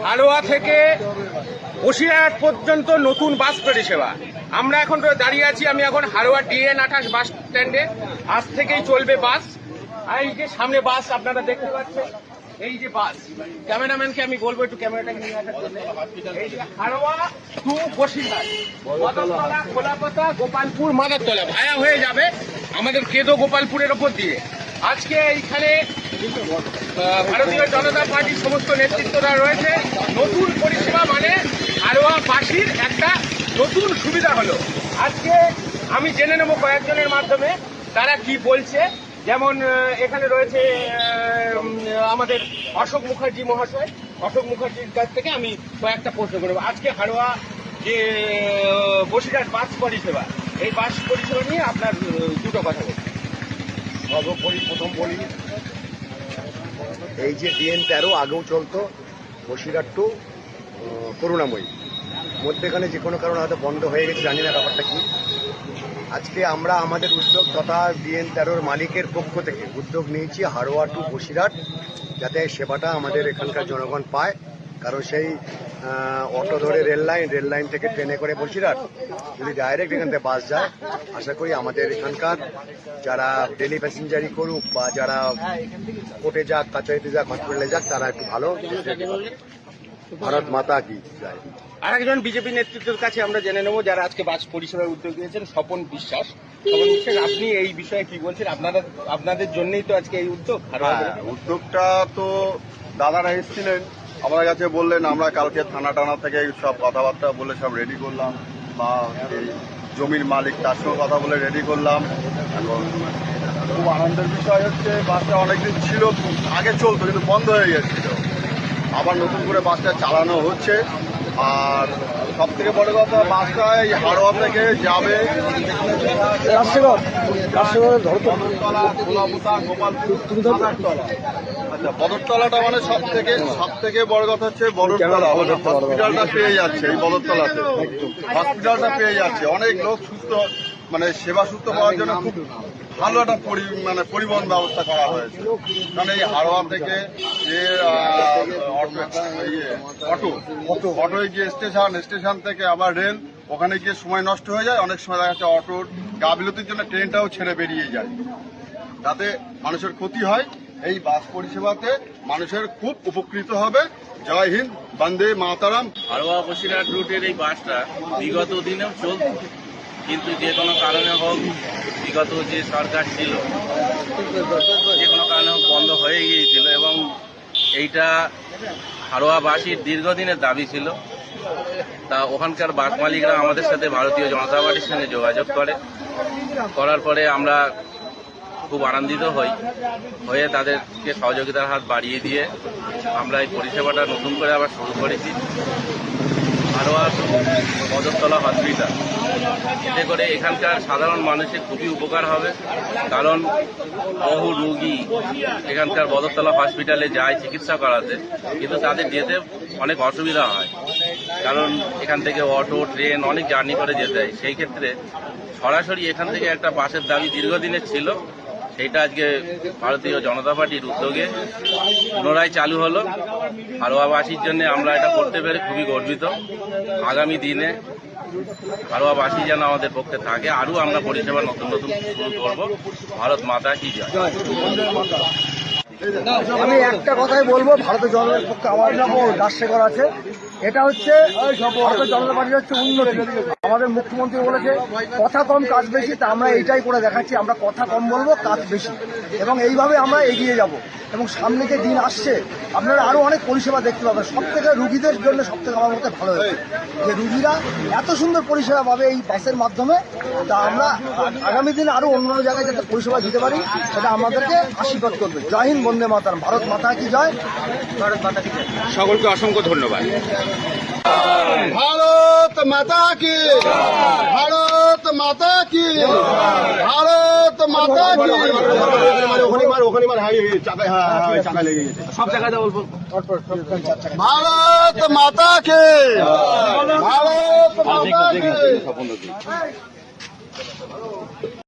হালুয়া থেকে বসিরহাট পর্যন্ত নতুন বাস পরিষেবা। আমরা এখন দাঁড়িয়ে আছি, আমি এখন হালুয়া DN 28 বাস স্ট্যান্ডে। আজ থেকেই চলবে বাস। আর এই যে সামনে বাস আপনারা দেখতে পাচ্ছেন, এই যে বাস, ক্যামেরাম্যানকে আমি বলবো একটু ক্যামেরাটাকে নিয়ে আসার জন্য। এই যে হালুয়া টু বসিরহাট, মাদারতলা, খোলাপাতা, গোপালপুর, মাদারতলা ভায়া হয়ে যাবে আমাদের কেদো গোপালপুরের ওপর দিয়ে। আজকে এইখানে ভারতীয় জনতা পার্টির সমস্ত নেতৃত্বরা রয়েছে। নতুন পরিষেবা মানে হালুয়াবাসীর একটা নতুন সুবিধা হলো। আজকে আমি জেনে নেব কয়েকজনের মাধ্যমে তারা কি বলছে। যেমন এখানে রয়েছে আমাদের অশোক মুখার্জি মহাশয়। অশোক মুখার্জির কাছ থেকে আমি কয়েকটা প্রশ্ন করব। আজকে হালুয়া যে বসিরহাট বাস পরিষেবা, এই বাস পরিষেবা নিয়ে আপনার দুটো কথা বলুন। সর্বোপরি প্রথম বলি, এই যে DN 13 আগেও চলতো বসিরহাট টু করুণাময়ী, মধ্যেখানে যে কোনো কারণে হয়তো বন্ধ হয়ে গেছে, জানি না ব্যাপারটা কি। আজকে আমরা আমাদের উদ্যোগ তথা DN 13 মালিকের পক্ষ থেকে উদ্যোগ নিয়েছি হালুয়া টু বসিরহাট, যাতে সেবাটা আমাদের এখানকার জনগণ পায়। কারণ সেই অটো ধরে রেল লাইন থেকে ট্রেনে করে বসিরহাট, যদি ডাইরেক্ট এখান থেকে বাস যায়, আশা করি আমাদের এখানকার যারা ডেলি প্যাসেঞ্জারি করুক বা যারা কোর্টে যাক, কাছারিতে যাক, হসপিটালে যাক, তারা একটু ভালো। ভারত মাতা কি যায়। আরেকজন বিজেপি নেতৃত্বের কাছে আমরা জেনে নেব, যারা আজকে বাস পরিষেবার উদ্যোগ নিয়েছেন, স্বপন বিশ্বাস। স্বপন বিশ্বাস, আপনি এই বিষয়ে কি বলছেন? আপনাদের জন্যই তো আজকে এই উদ্যোগ। উদ্যোগটা তো দাদারা এসেছিলেন, আমার কাছে বললেন, আমরা কালকে থানা থেকে সব কথাবার্তা বলে সব রেডি করলাম, বা এই জমির মালিক তার সঙ্গে কথা বলে রেডি করলাম। এখন খুব আনন্দের বিষয় হচ্ছে, বাসটা অনেকদিন ছিল, আগে চলতো কিন্তু বন্ধ হয়ে গেছিল, আবার নতুন করে বাসটা চালানো হচ্ছে। আর সব থেকে বড় কথা, বাসটা এই হালুয়া থেকে যাবে আচ্ছা, বদরতলাটা মানে সব থেকে বড় কথা হচ্ছে বদরতলা, হসপিটালটা পেয়ে যাচ্ছে। এই বদরতলাতে হসপিটালটা পেয়ে যাচ্ছে, অনেক লোক সুস্থ, মানে সেবা সুস্থ পাওয়ার জন্য খুব ভালো একটা পরিবহন ব্যবস্থা করা হয়েছে। কারণ এই হালুয়া থেকে যে অটো গিয়ে স্টেশন থেকে আবার রেল, ওখানে গিয়ে সময় নষ্ট হয়ে যায়। অনেক সময় দেখা যাচ্ছে অটোর গাফিলতির জন্য ট্রেনটাও ছেড়ে বেরিয়ে যায়, তাতে মানুষের ক্ষতি হয়। এই বাস পরিষেবাতে মানুষের খুব উপকৃত হবে। জয় হিন্দ, বন্দে মাতারাম। হালুয়া বসিরহাট রুটের এই বাসটা বিগত দিনেও চলত, কিন্তু যে কোনো কারণে হোক, বিগত যে সরকার ছিল যে কোনো কারণে হোক বন্ধ হয়ে গিয়েছিল, এবং এইটা হালুয়াবাসীর দীর্ঘদিনের দাবি ছিল। তা ওখানকার বাস মালিকরা আমাদের সাথে ভারতীয় জনতা পার্টির সঙ্গে যোগাযোগ করার পরে আমরা খুব আনন্দিত হয়ে তাদেরকে সহযোগিতার হাত বাড়িয়ে দিয়ে আমরা এই পরিষেবাটা নতুন করে আবার শুরু করেছি। হালুয়া বদরতলা হসপিটাল, এতে করে এখানকার সাধারণ মানুষের খুবই উপকার হবে। কারণ বহু রোগী এখানকার বদরতলা হসপিটালে যায় চিকিৎসা করাতে, কিন্তু তাদের যেতে অনেক অসুবিধা হয়, কারণ এখান থেকে অটো, ট্রেন অনেক জার্নি করে যেতে হয়। সেই ক্ষেত্রে সরাসরি এখান থেকে একটা বাসের দাবি দীর্ঘদিনের ছিল, সেইটা আজকে ভারতীয় জনতা পার্টির উদ্যোগে পুনরায় চালু হলো। হালুয়াবাসীর জন্য আমরা এটা করতে পেরে খুবই গর্বিত। আগামী দিনে হালুয়াবাসী যেন আমাদের পক্ষে থাকে, আরও আমরা পরিষেবা নতুন শুরু করব। ভারত মাতা কি জয়। আমি একটা কথাই বলবো, ভারতীয় জনতার পক্ষে আমার রাজশেখর আছে। এটা হচ্ছে ভারতীয় জনতা পার্টির হচ্ছে উন্নতি। আমাদের মুখ্যমন্ত্রী বলেছে কথা কম কাজ বেশি, তা আমরা এইটাই করে দেখাচ্ছি। আমরা কথা কম বলবো, কাজ বেশি, এবং এইভাবে আমরা এগিয়ে যাব। এবং সামনে যে দিন আসছে, আপনারা আরও অনেক পরিষেবা দেখতে পাবেন। সব থেকে রুগীদের জন্য সব থেকে আমার মতে ভালো হয়েছে যে রুগীরা এত সুন্দর পরিষেবা পাবে এই বাসের মাধ্যমে। তা আমরা আগামী দিনে আরও অন্য জায়গায় যাতে পরিষেবা দিতে পারি, সেটা আমাদেরকে আশীর্বাদ করবে। জয় হিন্দ, বন্দে মাতরম, ভারত মাতা কি জয়, ভারত মাতা কি জয়। সকলকে অসংখ্য ধন্যবাদ। ভারত মাতা কি, ভারত মাতা কি, ভারত মাতা কি। ওখানে চাকায় লেগে গেছে, সব জায়গায় বলবো। ভারত মাতা কি, ভারত মাতা কি।